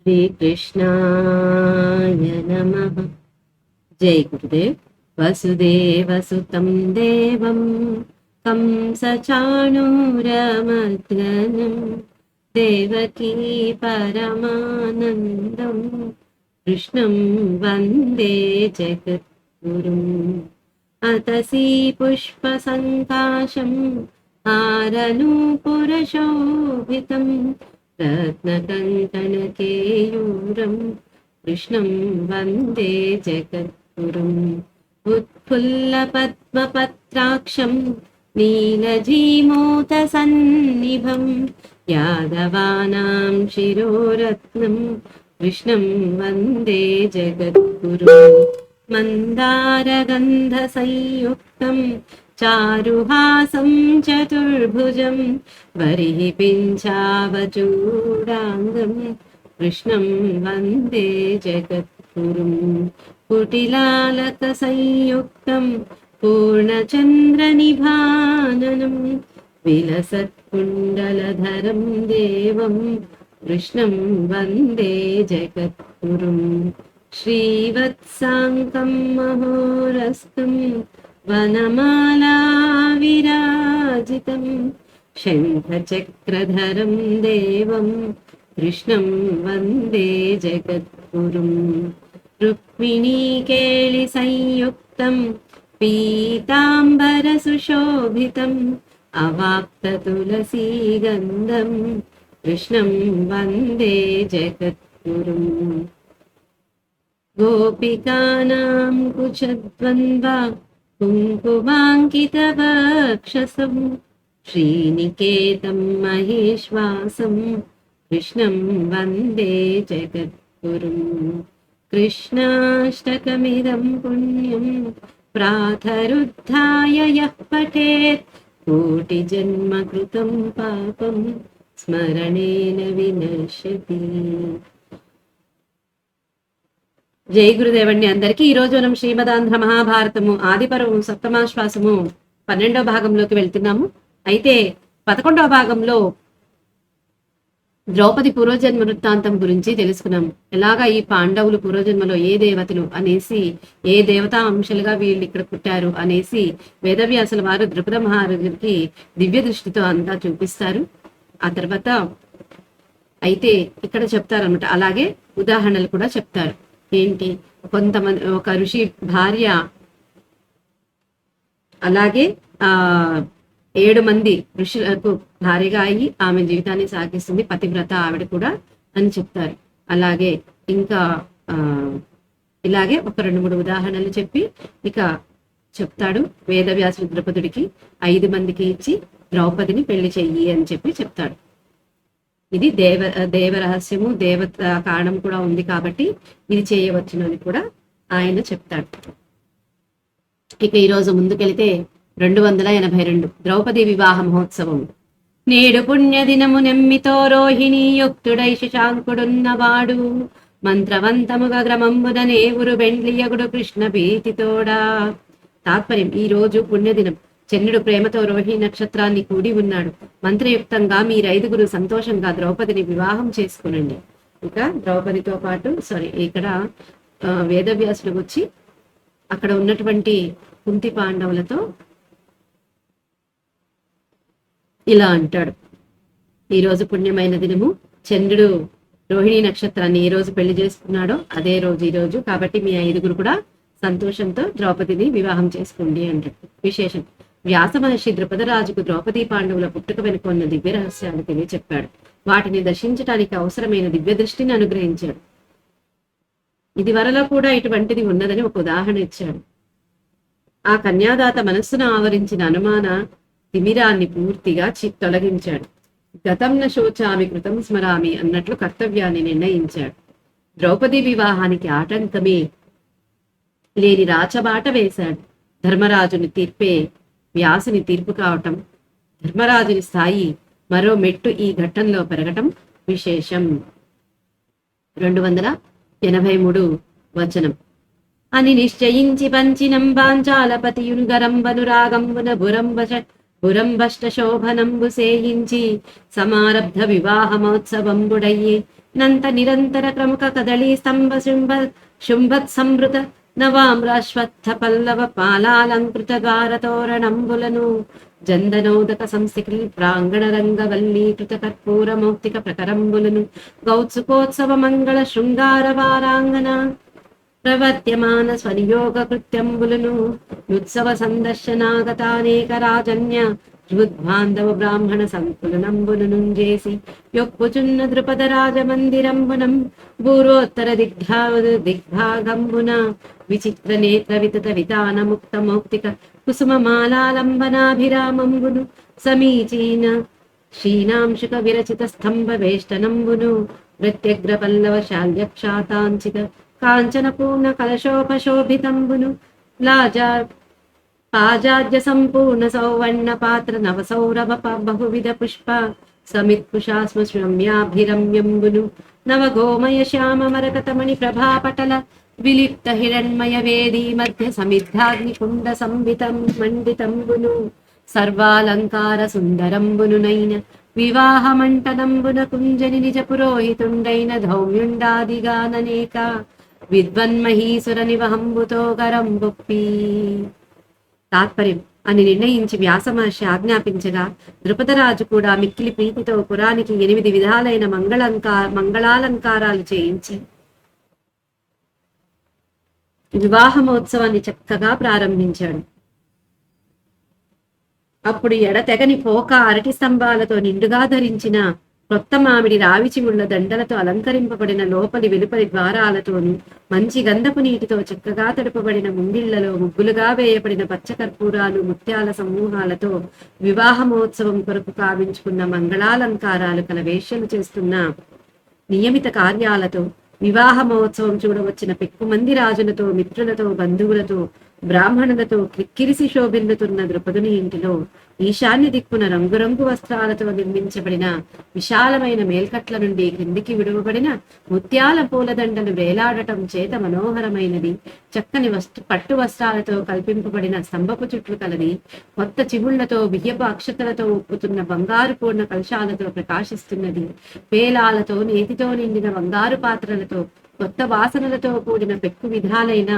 श्रीकृष्णाय नमः। जय गुरुदेव। वसुदेवसुतं देवं कंसचाणूरमर्दनं देवकी परमानन्दं कृष्णं वन्दे जगद्गुरुम्। अतसी पुष्पसङ्काशं हारनूपुरशोभितं रत्नकङ्कणकेयूरं कृष्णं वन्दे जगद्गुरुम्। उत्फुल्लपद्मपत्राक्षं नीलजीमूतसन्निभं यादवानां शिरोरत्नं कृष्णं वन्दे जगद्गुरुम्। मन्दारगन्धसंयुक्तं चारुहासं चतुर्भुजं वरिः पिञ्चावचूडाङ्गं कृष्णं वन्दे जगद्गुरुम्। कुटिलालकसंयुक्तं पूर्णचन्द्रनिभाननं विलसत्कुण्डलधरं देवं कृष्णं वन्दे जगद्गुरुम्। श्रीवत्साङ्कं महोरस्तं वनमाला विराजितं शङ्खचक्रधरं देवं कृष्णं वन्दे जगद्गुरुम्। रुक्मिणीकेलिसंयुक्तं पीताम्बरसुशोभितम् अवाप्ततुलसीगन्धं कृष्णं वन्दे जगद्गुरुम्। गोपिकानां कुचद्वन्द्वा कुङ्कुमाङ्कितवक्षसं श्रीनिकेतं महेश्वासं कृष्णं वन्दे जगद्गुरुम्। कृष्णाष्टकमिदं पुण्यं प्रातरुद्धाय यः पठेत् कोटिजन्म कृतं पापं स्मरणेन विनश्यति। జై గురుదేవండి అందరికీ. ఈ రోజు మనం శ్రీమదాంధ్ర మహాభారతము ఆదిపర్వము సప్తమాశ్వాసము 12వ భాగంలోకి వెళ్తున్నాము. అయితే 11వ భాగంలో ద్రౌపది పూర్వజన్మ వృత్తాంతం గురించి తెలుసుకున్నాము. ఎలాగా ఈ పాండవులు పూర్వజన్మలో ఏ దేవతలు అనేసి, ఏ దేవతా అంశాలుగా వీళ్ళు ఇక్కడ పుట్టారు అనేసి వేదవ్యాసుల వారు ద్రుపద మహారాజుకి దివ్య దృష్టితో అంతా చూపిస్తారు. ఆ తర్వాత అయితే ఇక్కడ చెప్తారన్నమాట. అలాగే ఉదాహరణలు కూడా చెప్తారు. ఏంటి, కొంతమంది ఒక ఋషి భార్య అలాగే 7 మంది ఋషులకు భార్యగా అయ్యి ఆమె జీవితాన్ని సాగిస్తుంది, పతివ్రత ఆవిడ కూడా అని చెప్తారు. అలాగే ఇంకా ఇలాగే ఒక 2-3 ఉదాహరణలు చెప్పి ఇక చెప్తాడు. వేదవ్యాసుడు ద్రౌపదుడికి 5 మందికి ఇచ్చి ద్రౌపదిని పెళ్లి చెయ్యి అని చెప్పి చెప్తాడు. ఇది దేవరహస్యము, దేవత కారణం కూడా ఉంది కాబట్టి ఇది చేయవచ్చును అని కూడా ఆయన చెప్తాడు. ఇక ఈరోజు ముందుకెళితే 282 ద్రౌపది వివాహ మహోత్సవం. నేడు పుణ్యదినము నెమ్మితో రోహిణి యుక్తుడై శశాంకుడున్నవాడు మంత్రవంతముగా గ్రమంబుదనే ఊరు బెండ్లియగుడు కృష్ణ భీతితోడా. తాత్పర్యం, ఈ రోజు పుణ్యదినం. చంద్రుడు ప్రేమతో రోహిణి నక్షత్రాన్ని కూడి ఉన్నాడు. మంత్రయుక్తంగా మీరైదుగురు సంతోషంగా ద్రౌపదిని వివాహం చేసుకునండి. ఇక ద్రౌపదితో పాటు ఇక్కడ వేదవ్యాసుడు వచ్చి అక్కడ ఉన్నటువంటి కుంతి పాండవులతో ఇలా అంటాడు. ఈరోజు పుణ్యమైన దినము. చంద్రుడు రోహిణి నక్షత్రాన్ని ఏ రోజు పెళ్లి చేసుకున్నాడో అదే రోజు ఈ రోజు. కాబట్టి మీ 5గురు కూడా సంతోషంతో ద్రౌపదిని వివాహం చేసుకోండి అంటాడు. విశేషం, వ్యాస మహర్షి ద్రుపదరాజుకు ద్రౌపదీ పాండవుల పుట్టుక వెనుక ఉన్న దివ్య రహస్యాలు తెలియచెప్పాడు. వాటిని దర్శించడానికి అవసరమైన దివ్య దృష్టిని అనుగ్రహించాడు. ఇది వరలో కూడా ఇటువంటిది ఉన్నదని ఒక ఉదాహరణ ఇచ్చాడు. ఆ కన్యాదాత మనస్సును ఆవరించిన అనుమాన తిమిరాన్ని పూర్తిగా తొలగించాడు. గతంన శోచామి కృతం స్మరామి అన్నట్లు కర్తవ్యాన్ని నిర్ణయించాడు. ద్రౌపదీ వివాహానికి ఆటంకమే లేని రాచబాట వేశాడు. ధర్మరాజుని తీర్పే వ్యాసుని తీర్పు కావటం, ధర్మరాజుని స్థాయి మరో మెట్టు ఈ ఘట్టంలో పెరగటం విశేషం. 283 వచనం. అని నిశ్చయించి పంచినం పాంచాలపతియును గరంబనురాగంబున బురంబష్ట శోభనంబు సేయించి సమారబ్ధ వివాహమోత్సవంబుడయ్యి నంత నిరంతర ప్రముఖ కదళీ స్తంభ శుంభత్ సంవృత నవామ్రాశ్వత్థ పల్లవ పాలాలంకృత ద్వారతోరణంబులను జందనోదక సంస్థికి ప్రాంగణ రంగవల్లీకృత కర్పూర మౌక్తిక ప్రకరంబులను గౌత్సుకోత్సవ మంగళ శృంగార వారాంగన ప్రవర్త్యమాన స్వనియోగ కృత్యంబులను ఉత్సవ సందర్శనాగతానేక రాజన్య బాంధవ బ్రాహ్మణ సంకులనంబును చేసి యొప్పుచున్న ద్రుపద రాజమందిరంబునం భూరోత్తర దిగ్భాగంబున విచిత్ర నేత్ర వితత వితాన ముక్త మౌక్తిక కుసుమ మాలాలంబనాభిరామంబును సమీచీన క్షీణాంశుక విరచిత స్తంభ వేష్టనంబును ప్రత్యగ్ర పల్లవ శాల్యక్షాతాంచిత కాంచన పూర్ణ కలశోపశోభితంబును లాజా పాజాజ్య సంపూర్ణ సౌవర్ణ పాత్ర నవ సౌరభ బహువిధ పుష్ప సమిత్పుషాస్మ శ్రమ్యాభిరమ్యంబును నవ గోమయ శ్యామ మరకతమణి ప్రభాపటల విలిప్త హిరణ్మయ వేదీ మధ్య సమిద్ధాగ్ని కుండ సంవితం మండితంబును సర్వాలంకార సుందరంబునునైన వివాహ మంటనంబున కుంజని నిజ పురోహితుండైన ధౌమ్యుండాదిగాననేక విద్వన్మహీసుర నివహంబుతో గరంబుప్పి. తాత్పర్యం అని నిర్ణయించి వ్యాసమహర్షి ఆజ్ఞాపించగా ద్రుపదరాజు కూడా మిక్కిలి ప్రీతితో పురానికి 8 విధాలైన మంగళాలంకారాలు చేయించి వివాహ మహోత్సవాన్ని చక్కగా ప్రారంభించాడు. అప్పుడు ఎడతెగని పోక అరటి స్తంభాలతో నిండుగా ధరించిన కొత్త మామిడి రావి చిముళ్ల దండలతో అలంకరింపబడిన లోపలి వెలుపలి ద్వారాలతోనూ మంచి గంధపు నీటితో చక్కగా తడుపబడిన ముంగిళ్లలో ముగ్గులుగా వేయబడిన పచ్చకర్పూరాలు ముత్యాల సమూహాలతో వివాహ మహోత్సవం కొరకు కావించుకున్న మంగళాలంకారాలు కల వేశ్యలు చేస్తున్న నియమిత కార్యాలతో వివాహ మహోత్సవం చూడవచ్చిన పెక్కుమంది రాజులతో మిత్రులతో బంధువులతో బ్రాహ్మణులతో క్రిక్కిరిసి శోభిల్లుతున్న ద్రుపదుని ఇంటిలో ఈశాన్య దిక్కున రంగురంగు వస్త్రాలతో నిర్మించబడిన విశాలమైన మేల్కట్ల నుండి క్రిందికి విడువబడిన ముత్యాల పూలదండలు వేలాడటం చేత మనోహరమైనది. చక్కని పట్టు వస్త్రాలతో కల్పింపబడిన స్తంభపు చుట్లు కలది. కొత్త చిగుళ్లతో బియ్యపు అక్షతలతో ఉప్పుతున్న బంగారు పూర్ణ కలశాలతో ప్రకాశిస్తున్నది. పేలాలతో నేతితో నిండిన బంగారు పాత్రలతో కొత్త వాసనలతో కూడిన పెక్కు విధాలైన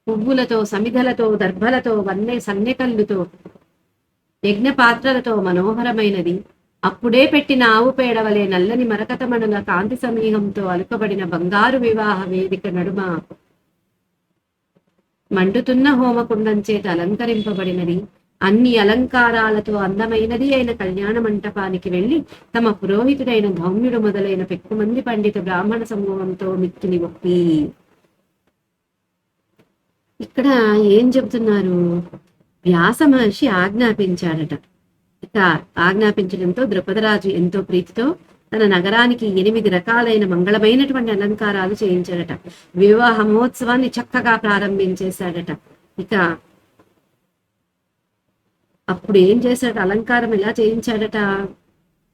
పువ్వులతో సమిధలతో దర్భలతో సన్నెకల్లుతో యజ్ఞ పాత్రలతో మనోహరమైనది. అప్పుడే పెట్టిన ఆవు పేడవలే నల్లని మరకతమణుల కాంతి సమీహంతో అలుకబడిన బంగారు వివాహ వేదిక నడుమ మండుతున్న హోమకుండం చేత అలంకరింపబడినది. అన్ని అలంకారాలతో అందమైనది అయిన కళ్యాణ మంటపానికి వెళ్లి తమ పురోహితుడైన ధౌమ్యుడు మొదలైన పెక్కుమంది పండిత బ్రాహ్మణ సమూహంతో మిక్కిలి ఒప్పి. ఇక్కడ ఏం చెబుతున్నారు? వ్యాస మహర్షి ఆజ్ఞాపించాడట. ఇక ఆజ్ఞాపించడంతో ద్రుపదరాజు ఎంతో ప్రీతితో తన నగరానికి 8 రకాలైన మంగళమైనటువంటి అలంకారాలు చేయించాడట. వివాహ మహోత్సవాన్ని చక్కగా ప్రారంభించేశాడట. ఇక అప్పుడు ఏం చేశాడట? అలంకారం ఎలా చేయించాడట?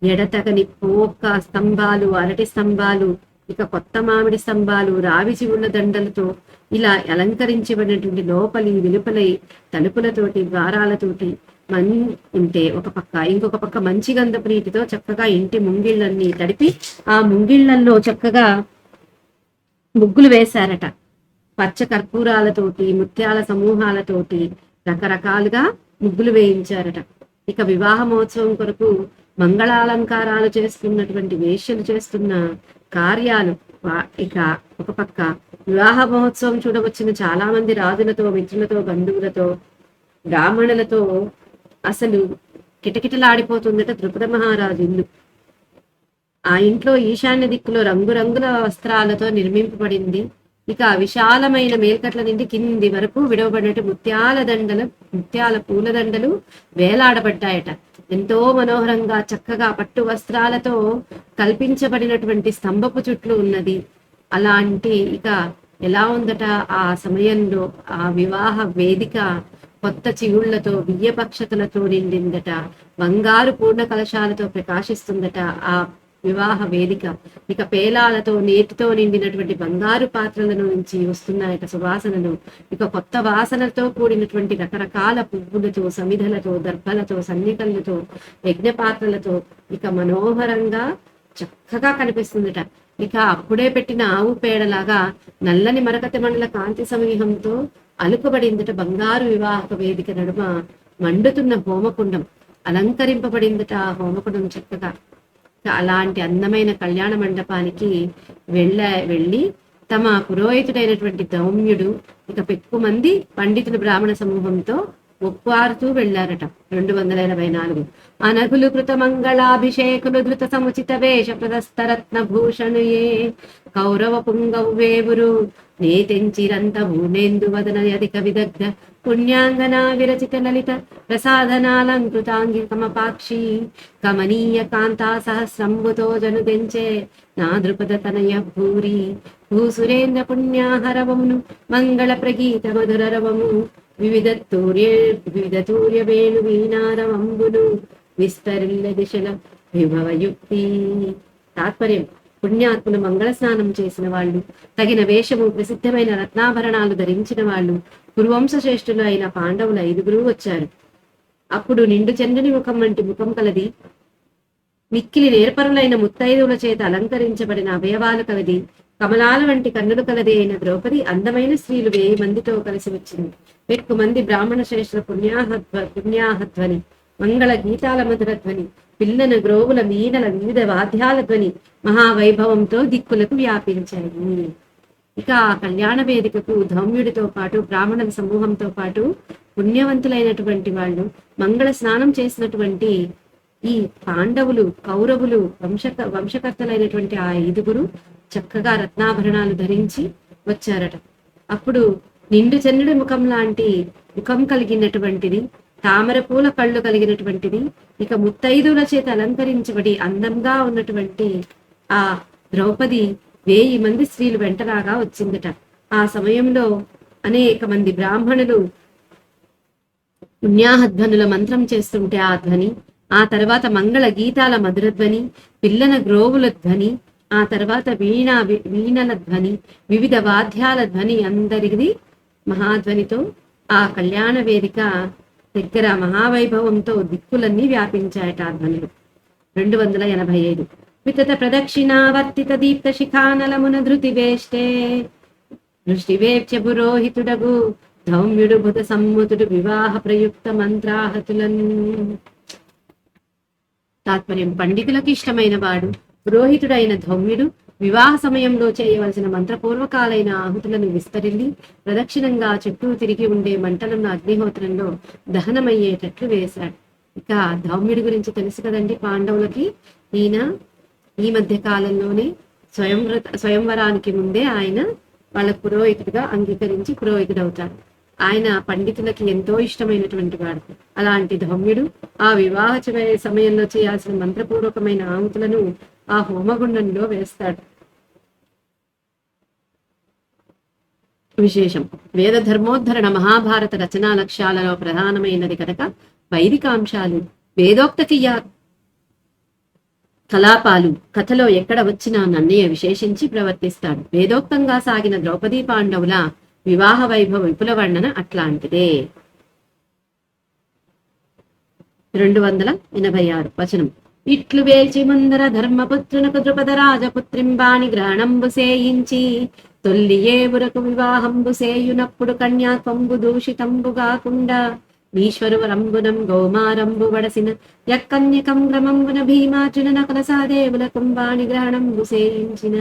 ఎడతగని పోక స్తంభాలు, అరటి స్తంభాలు, ఇక కొత్త మామిడి స్తంభాలు, రావి చివుళ్ళ దండలతో ఇలా అలంకరించబడినటువంటి లోపలి వెలుపలై తలుపులతోటి ద్వారాలతోటి ఉంటే ఒక పక్క, ఇంకొక పక్క మంచి గంధపు నీటితో చక్కగా ఇంటి ముంగిళ్ళన్నీ తడిపి ఆ ముంగిళ్లలో చక్కగా ముగ్గులు వేశారట. పచ్చ కర్పూరాలతోటి ముత్యాల సమూహాలతోటి రకరకాలుగా ముగ్గులు వేయించారట. ఇక వివాహ మహోత్సవం కొరకు మంగళాలంకారాలు చేస్తున్నటువంటి వేశ్యలు చేస్తున్న కార్యాలు. ఇక ఒక పక్క వివాహ మహోత్సవం చూడవచ్చిన చాలా మంది రాజులతో మిత్రులతో బంధువులతో బ్రాహ్మణులతో అసలు కిటకిటలాడిపోతుందట ద్రుపద మహారాజు ఇల్లు. ఆ ఇంట్లో ఈశాన్య దిక్కులో రంగురంగుల వస్త్రాలతో నిర్మింపబడింది. ఇక విశాలమైన మేల్కట్ల నుండి కింది వరకు విడవబడినట్టు ముత్యాల పూలదండలు వేలాడబడ్డాయట. ఎంతో మనోహరంగా చక్కగా పట్టు వస్త్రాలతో కల్పించబడినటువంటి స్తంభపు చుట్లు ఉన్నది. అలాంటి ఇక ఎలా ఉందట ఆ సమయంలో ఆ వివాహ వేదిక కొత్త చిగుళ్లతో బియ్యపక్షతలతో నిండిందట. బంగారు పూర్ణ కలశాలతో ప్రకాశిస్తుందట ఆ వివాహ వేదిక. ఇక పేలాలతో నేతితో నిండినటువంటి బంగారు పాత్రల నుంచి వస్తున్నాయట సువాసనలు. ఇక కొత్త వాసనలతో కూడినటువంటి రకరకాల పువ్వులతో సమిధలతో దర్భలతో సన్నికళ్ళతో యజ్ఞ పాత్రలతో ఇక మనోహరంగా చక్కగా కనిపిస్తుందట. ఇక అప్పుడే పెట్టిన ఆవు పేడలాగా నల్లని మరకత మండల కాంతి సమూహంతో అలుకబడిందట బంగారు వివాహక వేదిక నడుమ మండుతున్న హోమకుండం. అలంకరింపబడిందట ఆ హోమకుండం చక్కగా. అలాంటి అందమైన కళ్యాణ మండపానికి వెళ్ళి తమ పురోహితుడైనటువంటి ధౌమ్యుడు ఇక పెక్కు మంది పండితులు బ్రాహ్మణ సమూహంతో ఒప్పారుతూ వెళ్లారట. 284 అనగులు కృత మంగళాభిషేకులు ధృత సముచిత వేష ప్రదస్తరత్న భూషణయే కౌరవ పుంగవ్వేవురు నేతెంచిరంత భూనేందు వదన అధిక విదగ్ధ పుణ్యాంగనా విరచిత లలిత ప్రసాదనాలంకృతాంగి కమపాక్షి కమనీయ కాంతా సహస్రంబుతో జనుదెంచే నా ద్రుపద తనయ భూరి భూసురేంద్ర పుణ్యాహరవమును మంగళ ప్రగీత మధురరవము వివిధ తూర్య వేణు వీణారవంబును విస్తరిల్ల దిశల విభవయుక్తి. తాత్పర్యం: పుణ్యాత్ములు మంగళ స్నానం చేసిన వాళ్ళు, తగిన వేషము ప్రసిద్ధమైన రత్నాభరణాలు ధరించిన వాళ్ళు, కురువంశ శ్రేష్ఠులు అయిన పాండవుల 5 వచ్చారు. అప్పుడు నిండు చంద్రుని ముఖం వంటి ముఖం కలది, మిక్కిలి నేర్పరులైన ముత్తైదువుల చేత అలంకరించబడిన అవయవాలు కలది, కమలాల వంటి కన్నులు కలది అయిన ద్రౌపది అందమైన స్త్రీలు 1000 మందితో కలిసి వచ్చింది. పెక్కు మంది బ్రాహ్మణ శ్రేష్ఠుల పుణ్యాహధ్వని, మంగళ గీతాల మధుర ధ్వని, పిల్లన గ్రోవుల మీనల వివిధ వాద్యాల ధ్వని మహావైభవంతో దిక్కులకు వ్యాపించాయి. ఇక ఆ కళ్యాణ వేదికకు ధౌమ్యుడితో పాటు బ్రాహ్మణ సమూహంతో పాటు పుణ్యవంతులైనటువంటి వాళ్ళు, మంగళ స్నానం చేసినటువంటి ఈ పాండవులు, కౌరవులు, వంశకర్తలైనటువంటి ఆ 5 చక్కగా రత్నాభరణాలు ధరించి వచ్చారట. అప్పుడు నిండు చంద్రుడి ముఖం లాంటి ముఖం కలిగినటువంటిది, తామర పూల కళ్ళు కలిగినటువంటిది, ఇక ముత్తైదువుల చేత అలంకరించబడి అందంగా ఉన్నటువంటి ఆ ద్రౌపది 1000 మంది స్త్రీలు వెంటలాగా వచ్చిందట. ఆ సమయంలో అనేక మంది బ్రాహ్మణులు పుణ్యాహధ్వనుల మంత్రం చేస్తుంటే ఆ ధ్వని, ఆ తర్వాత మంగళ గీతాల మధురధ్వని, పిల్లన గ్రోవుల ధ్వని, ఆ తర్వాత వీణల ధ్వని, వివిధ వాద్యాల ధ్వని అందరిది మహాధ్వనితో ఆ కళ్యాణ వేదిక దగ్గర మహావైభవంతో దిక్కులన్నీ వ్యాపించాయట ఆ ధ్వనులు. 285 వితత ప్రదక్షిణావర్తిత దీప్త శిఖానలమున ధృతి వేష్టే దృష్టివేప్య పురోహితుడగు ధౌమ్యుడు భుత సమ్ముతుడు వివాహ ప్రయుక్త మంత్రాహతులన్. తాత్పర్యం: పండితులకు ఇష్టమైన వాడు పురోహితుడైన ధౌమ్యుడు వివాహ సమయంలో చేయవలసిన మంత్రపూర్వకాలైన ఆహుతులను విస్తరిల్లి ప్రదక్షిణంగా చుట్టూ తిరిగి ఉండే మంటలను అగ్నిహోత్రంలో దహనమయ్యేటట్లు వేశాడు. ఇక ధౌమ్యుడి గురించి తెలుసు కదండి పాండవులకి. ఈయన ఈ మధ్య కాలంలోనే స్వయంవరానికి ముందే ఆయన వాళ్ళ పురోహితుడిగా అంగీకరించి పురోహితుడవుతాడు. ఆయన పండితులకి ఎంతో ఇష్టమైనటువంటి వాడు. అలాంటి ధౌమ్యుడు ఆ వివాహ సమయంలో చేయాల్సిన మంత్రపూర్వకమైన ఆహుతులను ఆ హోమగుండంలో వేస్తాడు. విశేషం: వేద ధర్మోద్ధరణ మహాభారత రచనా లక్ష్యాలలో ప్రధానమైనది కనుక వైదికాంశాలు, వేదోక్త కలాపాలు కథలో ఎక్కడ వచ్చినా నన్నయ్య విశేషించి ప్రవర్తిస్తాడు. వేదోక్తంగా సాగిన ద్రౌపదీ పాండవుల వివాహ వైభవ విపుల వర్ణన అట్లాంటిదే. 286 వచనం: ఇట్లు వేల్చి ముందర ధర్మపుత్రునకు ద్రుపద రాజపుత్రింబాణి గ్రహణంబు సేయించి తొల్లియేవురకు వివాహంబు సేయునప్పుడు కన్యాత్వంబు దూషితంబు కాకుండా ఈశ్వరువరంబునం గౌమారంబు వడసిన యక్కన్యకం క్రమంబున భీమార్జున నకుల సహదేవుల కుంభాణి గ్రహణంబు సేయించిన.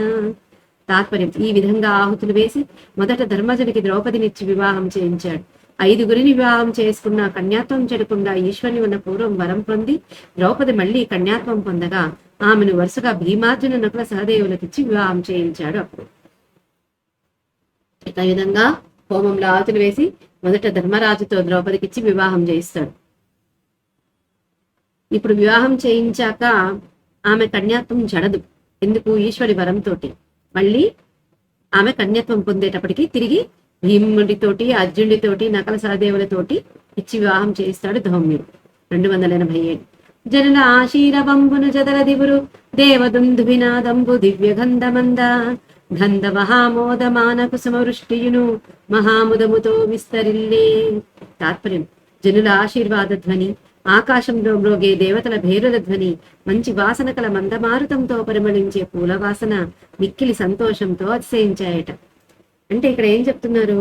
తాత్పర్యం: ఈ విధంగా ఆహుతులు వేసి మొదట ధర్మజునికి ద్రౌపదినిచ్చి వివాహం చేయించాడు. 5 వివాహం చేసుకున్న కన్యాత్వం చెడకుండా ఈశ్వరుని ఉన్న పూర్వం వరం పొంది ద్రౌపది మళ్ళీ కన్యాత్వం పొందగా ఆమెను వరుసగా భీమార్జున నకుల సహదేవులకిచ్చి వివాహం చేయించాడు. అప్పుడు ఈ విధంగా హోమంలో ఆహుతులు వేసి మొదట ధర్మరాజుతో ద్రౌపదికిచ్చి వివాహం చేయిస్తాడు. ఇప్పుడు వివాహం చేయించాక ఆమె కన్యాత్వం జడదు. ఎందుకు? ఈశ్వరి వరంతో. మళ్ళీ ఆమె కన్యాత్వం పొందేటప్పటికి తిరిగి భీముడితోటి, అర్జునుడితోటి, నకల సహదేవులతోటి ఇచ్చి వివాహం చేయిస్తాడు ధౌమ్యుడు. 287 జనుల ఆశీరవంబును జదల దివురు దేవదుందు వినాదంబు దివ్య గంధమంద గంధ మహామోదమాన కుసుమ వృష్టియును మహాముదముతో విస్తరిల్లే. తాత్పర్యం: జనుల ఆశీర్వాద ధ్వని, ఆకాశంలో మ్రోగే దేవతల భేరుల ధ్వని, మంచి వాసన కల మందమారుతంతో పరిమళించే పూల వాసన మిక్కిలి సంతోషంతో అతిశయించాయట. అంటే ఇక్కడ ఏం చెప్తున్నారు,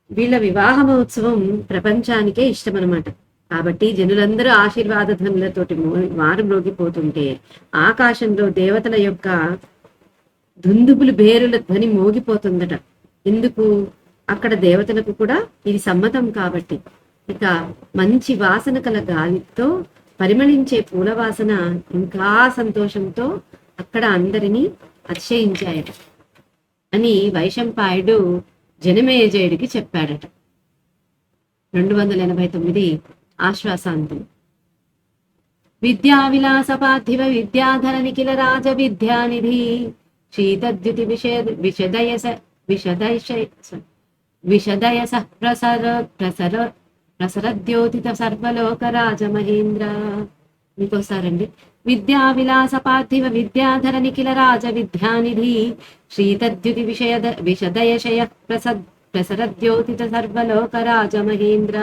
వీళ్ళ వివాహ మహోత్సవం ప్రపంచానికే ఇష్టం అనమాట. కాబట్టి జనులందరూ ఆశీర్వాద ధ్వనులతోటి మారు మ్రోగిపోతుంటే ఆకాశంలో దేవతల యొక్క దుందుబులు భేరుల ధ్వని మోగిపోతుందట. ఎందుకు? అక్కడ దేవతలకు కూడా ఇది సమ్మతం కాబట్టి. ఇక మంచి వాసన కల గాలితో పరిమళించే పూల వాసన ఇంకా సంతోషంతో అక్కడ అందరినీ అతిశయించాయట అని వైశంపాయుడు జనమేజయుడికి చెప్పాడట. 289 ఆశ్వాసాంతం. విద్యా విలాస పార్థివ విద్యాధర నిఖిల రాజ విద్యానిధి శీతద్యుతి విషదయస ప్రసరద్యోతిత సర్వలోక రాజ మహేంద్ర. ఇంకోసారండి. విద్యా విలాస పార్థివ విద్యాధర నిఖిల రాజ విద్యానిధి శ్రీతద్యుతి విషదయశయ ప్రసరద్యోతిత సర్వలోక రాజ మహేంద్ర.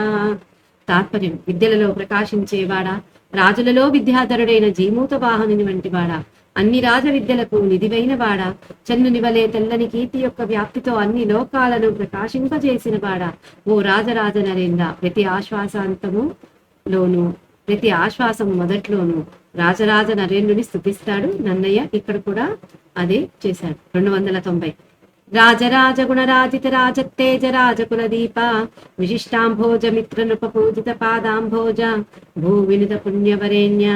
తాత్పర్యం: విద్యలలో ప్రకాశించేవాడా, రాజులలో విద్యాధరుడైన జీమూత వాహనుని వంటివాడా, అన్ని రాజ విద్యలకు నిధివైన వాడా, చంద్రుని వలె తెల్లని కీర్తి యొక్క వ్యాప్తితో అన్ని లోకాలను ప్రకాశింపజేసిన వాడా, ఓ రాజరాజ నరేంద్ర. ప్రతి ఆశ్వాసం మొదట్లోనూ రాజరాజ నరేంద్రుని స్తుతిస్తాడు నన్నయ్య. ఇక్కడ కూడా అదే చేశాడు. 290. రాజరాజ గుణరాజిత రాజత్తేజ రాజకుల దీప విశిష్టాంభోజ మిత్ర నృపపూజిత పాదాంభోజ భూవినుత పుణ్యవరేణ్య.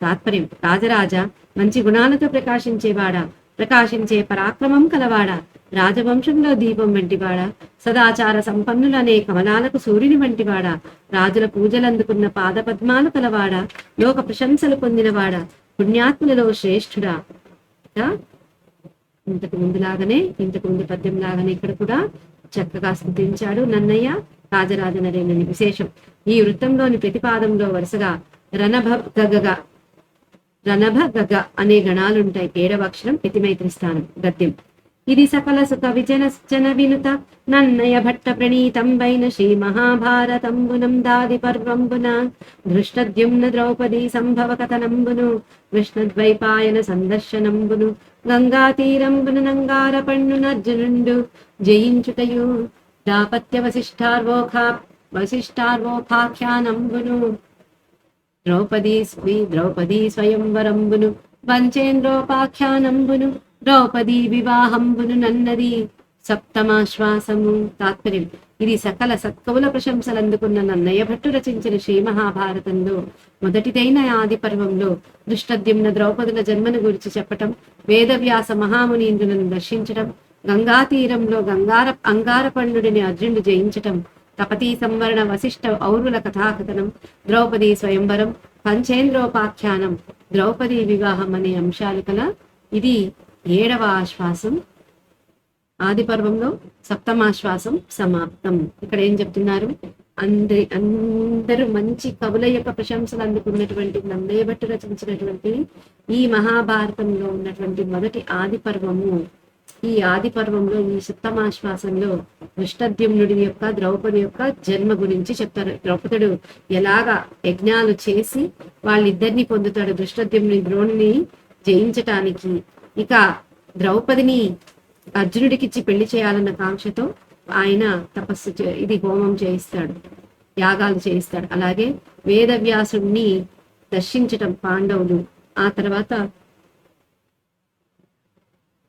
తాత్పర్యం: రాజరాజ, మంచి గుణాలతో ప్రకాశించేవాడా, ప్రకాశించే పరాక్రమం కలవాడా, రాజవంశంలో దీపం వంటివాడా, సదాచార సంపన్నులనే కమలాలకు సూర్యుని వంటివాడా, రాజుల పూజలందుకున్న పాదపద్మాలు కలవాడా, లోక ప్రశంసలు పొందినవాడా, పుణ్యాత్ములలో శ్రేష్ఠుడా. ఇంతకు ముందు పద్యం లాగానే ఇక్కడ కూడా చక్కగా స్తుతించాడు నన్నయ్య రాజరాజ నరేంద్రుని. విశేషం: ఈ వృత్తంలోని ప్రతిపాదంలో వరుసగా రణభ గగ అనే గణాలుంటాయి. 7వ అక్షరం ప్రతిమైత్రి స్థానం. గద్యం: ఇది సకల సుఖ విజన వినుత నన్నయ భట్ట ప్రణీతంబైన శ్రీ మహాభారతంబునం దాది పర్వంబున ధృష్టద్యుమ్న ద్రౌపదీ సంభవ కథనంబును కృష్ణద్వైపాయన సందర్శనంబును గంగాతీరంబున నంగార పన్నునర్జునుండు జయించుటయు దాపత్య వశిష్టార్వోఖాఖ్యానంబును ద్రౌపదీ స్వయంవరంబును వంచేంద్రోపాఖ్యానంబును ద్రౌపదీ వివాహంబును నన్నది సప్తమాశ్వాసము. తాత్పర్యం: ఇది సకల సత్కవుల ప్రశంసలు అందుకున్న నన్నయ్య భట్టు రచించిన శ్రీ మహాభారతంలో మొదటిదైన ఆది పర్వంలో దృష్టద్యుమ్న ద్రౌపదుల జన్మను గురించి చెప్పటం, వేదవ్యాస మహామునీంద్రులను దర్శించటం, గంగా తీరంలో అంగార పండుడిని అర్జునుడు జయించటం, తపతీ సంవరణ వశిష్ఠ ఔరుల కథాకథనం, ద్రౌపదీ స్వయంవరం, పంచేంద్రోపాఖ్యానం, ద్రౌపదీ వివాహం అనే అంశాలు కల ఇది 7వ ఆశ్వాసం. ఆది పర్వంలో సప్తమాశ్వాసం సమాప్తం. ఇక్కడ ఏం చెప్తున్నారు? అందరూ మంచి కవుల యొక్క ప్రశంసలు అందుకున్నటువంటి నన్నయ్య భట్టు రచించినటువంటి ఈ మహాభారతంలో ఉన్నటువంటి మొదటి ఆది పర్వము. ఈ ఆది పర్వంలో ఈ సప్తమాశ్వాసంలో దృష్టద్యుమ్నుడి యొక్క ద్రౌపది యొక్క జన్మ గురించి చెప్తారు. ద్రౌపదుడు ఎలాగా యజ్ఞాలు చేసి వాళ్ళిద్దరిని పొందుతాడు, దృష్టద్యుమ్నుడి ద్రోణుని జయించటానికి. ఇక ద్రౌపదిని అర్జునుడికిచ్చి పెళ్లి చేయాలన్న కాంక్షతో ఆయన తపస్సు ఇది హోమం చేయిస్తాడు, యాగాలు చేయిస్తాడు. అలాగే వేదవ్యాసుడిని దర్శించటం పాండవులు. ఆ తర్వాత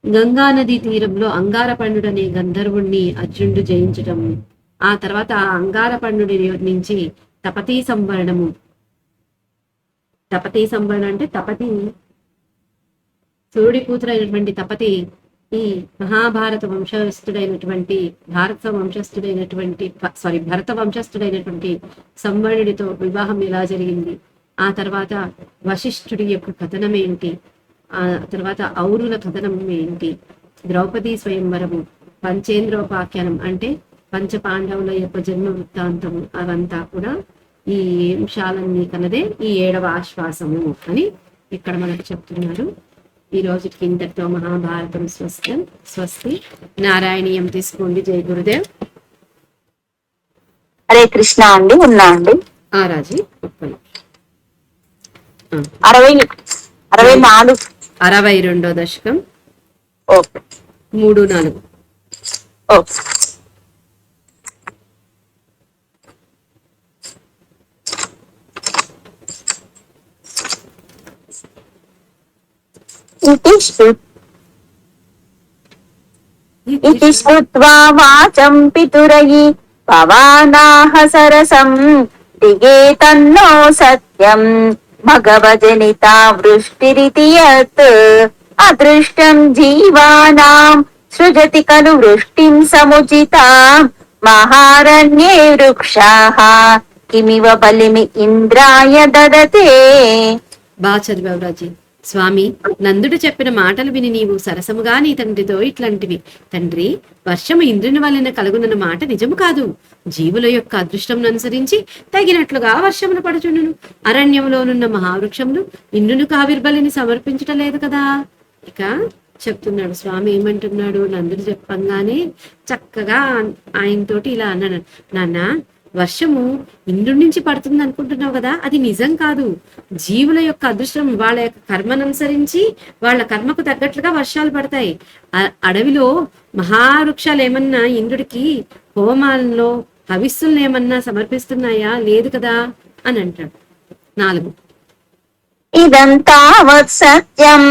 గంగా నదీ తీరంలో అంగారపర్ణుడు అనే గంధర్వుణ్ణి అర్జునుడు జయించటం. ఆ తర్వాత ఆ అంగారపర్ణుడి నుంచి తపతీ సంవరణము. తపతీ సంవరణ అంటే తపతి సూర్యుడి కూతురైనటువంటి తపతి ఈ మహాభారత వంశస్థుడైనటువంటి భరత వంశస్థుడైనటువంటి సంవర్ణుడితో వివాహం ఎలా జరిగింది, ఆ తర్వాత వశిష్ఠుడి యొక్క కథనం ఏంటి, ఆ తర్వాత ఔరుల కథనం ఏంటి, ద్రౌపదీ స్వయంవరము, పంచేంద్రోపాఖ్యానం అంటే పంచపాండవుల యొక్క జన్మ వృత్తాంతము, అవంతా కూడా ఈ అంశాలన్నీ కలదే ఈ 7వ ఆశ్వాసము అని ఇక్కడ మనకు చెప్తున్నారు. ఈ రోజుకి ఇంతటితో మహాభారతం స్వస్తి. నారాయణీయం తీసుకోండి. జై గురుదేవ్. హరే కృష్ణ అండి. ఉన్నా అండి. రాజీ ఒక్క నిమిషం. ఆ, 64. 62వ దశకం ఓకే 3-4. ఓకే. इति श्रुत्वा वाचं पितुरयि पवानाः सरसं दिगे तन्नो सत्यम् भगवजनिता वृष्टिरिति यत् अदृष्टं जीवानां सृजति खलु वृष्टिं समुचिताम् महारण्ये वृक्षाः किमिव बलिमि इन्द्राय ददते. బాగా చదివావు రాజీ. స్వామి, నందుడు చెప్పిన మాటలు విని నీవు సరసముగా నీ తండ్రితో ఇట్లాంటివి: తండ్రి, వర్షము ఇంద్రుని వలన కలుగునన్న మాట నిజము కాదు. జీవుల యొక్క అదృష్టమును అనుసరించి తగినట్లుగా వర్షమును పడుచుండును. అరణ్యములోనున్న మహావృక్షములు ఇంద్రునికి ఆవిర్బలిని సమర్పించటలేదు కదా. ఇక చెప్తున్నాడు స్వామి. ఏమంటున్నాడు? నందుడు చెప్పంగానే చక్కగా ఆయనతోటి ఇలా అన్నాడు: నాన్న, వర్షము ఇంద్రుడి నుంచి పడుతుంది అనుకుంటున్నావు కదా, అది నిజం కాదు. జీవుల యొక్క అదృష్టం, వాళ్ళ యొక్క కర్మను అనుసరించి వాళ్ళ కర్మకు తగ్గట్లుగా వర్షాలు పడతాయి. అడవిలో మహావృక్షాలు ఏమన్నా ఇంద్రుడికి హోమాల్లో హవిస్సులను ఏమన్నా సమర్పిస్తున్నాయా? లేదు కదా అని అంటాడు. 4. ఇదంతా సత్యం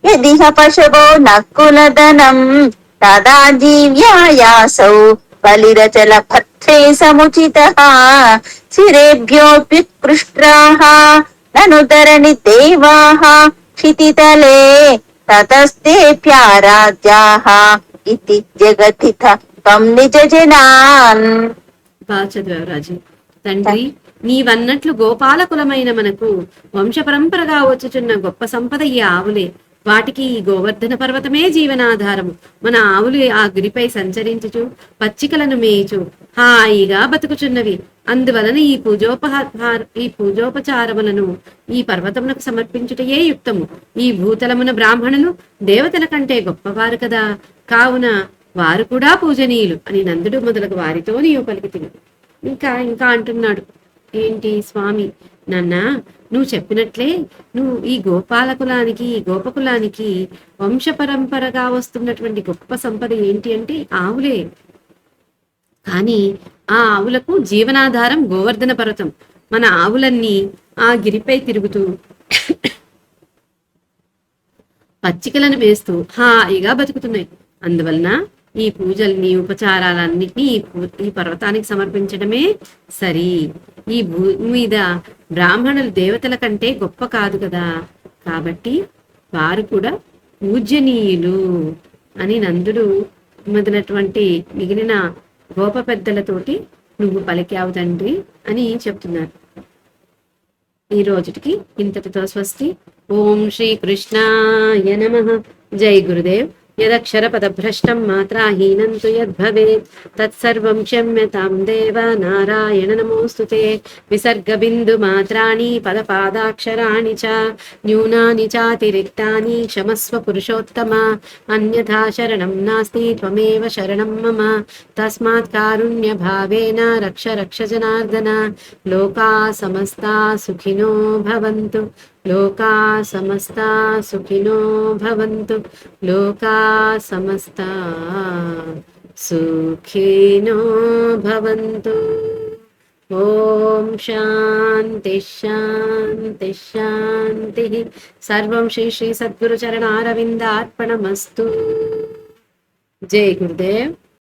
యదిహ పశవో నకులదనం తదా జీవ్యాయాసౌ బలిరచల భత్రే సముచితః శిరేభ్యోప్యుత్కృష్టాః నను ధరణి దేవాః క్షితితలే తతస్తేప్యారాధ్యాః ఇతి జగతిథ త్వం నిజ జనాన్. బాగా చదివావు రాజు. తండ్రి, నీవన్నట్లు గోపాలకులమైన మనకు వంశ పరంపరగా వచ్చుచున్న గొప్ప సంపద ఈ ఆవులే. వాటికి ఈ గోవర్ధన పర్వతమే జీవనాధారము. మన ఆవులు ఆ గిరిపై సంచరించుచు పచ్చికలను మేయుచు హాయిగా బతుకుచున్నవి. అందువలన ఈ పూజోపచారములను ఈ పర్వతమునకు సమర్పించుటయే యుక్తము. ఈ భూతలమున బ్రాహ్మణులు దేవతల కంటే గొప్పవారు కదా, కావున వారు కూడా పూజనీయులు అని నందుడు మొదలగు వారితో నీవు పలికితివి. ఇంకా అంటున్నాడు. ఏంటి స్వామి? నాన్న, నువ్వు చెప్పినట్లే నువ్వు ఈ గోపాలకులానికి, ఈ గోపకులానికి వంశ పరంపరగా వస్తున్నటువంటి గొప్ప సంపద ఏంటి అంటే ఆవులే. కానీ ఆ ఆవులకు జీవనాధారం గోవర్ధన పర్వతం. మన ఆవులన్నీ ఆ గిరిపై తిరుగుతూ పచ్చికలను వేస్తూ హాయిగా బతుకుతున్నాయి. అందువలన ఈ పూజల్ని, ఉపచారాలన్నిటినీ ఈ పర్వతానికి సమర్పించడమే సరి. ఈ భూమి మీద బ్రాహ్మణులు దేవతల కంటే గొప్ప కాదు కదా, కాబట్టి వారు కూడా పూజనీయులు అని నందుడు మొదలటువంటి మిగిలిన గోప పెద్దలతోటి నువ్వు పలికావు తండ్రి అని చెప్తున్నారు. ఈ రోజుటికి ఇంతటితో స్వస్తి. ఓం శ్రీ కృష్ణాయ నమః. జై గురుదేవ్. యదక్షరపదభ్రష్టం మాత్రాహీనం తు యద్భవేత్ తత్సర్వం క్షమ్యతాం దేవ నారాయణ నమోస్తుతే. విసర్గబిందు మాత్రాణి పదపాదాక్షరాణి చ న్యూనాని చాతిరిక్తాని క్షమస్వ పురుషోత్తమ. అన్యథా శరణం నాస్తి త్వమేవ శరణం మమ. తస్మాత్ కారుణ్య భావేన రక్ష రక్ష జనార్దన. లోకా సమస్తా సుఖినో భవంతు. లోకా సమస్తా సుఖినో భవంతు. లోకా సమస్తా సుఖినో భవంతు. ఓం శాంతి శాంతి శాంతి. సర్వం శ్రీ శ్రీ సద్గురు చరణారవిందార్పణమస్తు. జై గురుదేవ్.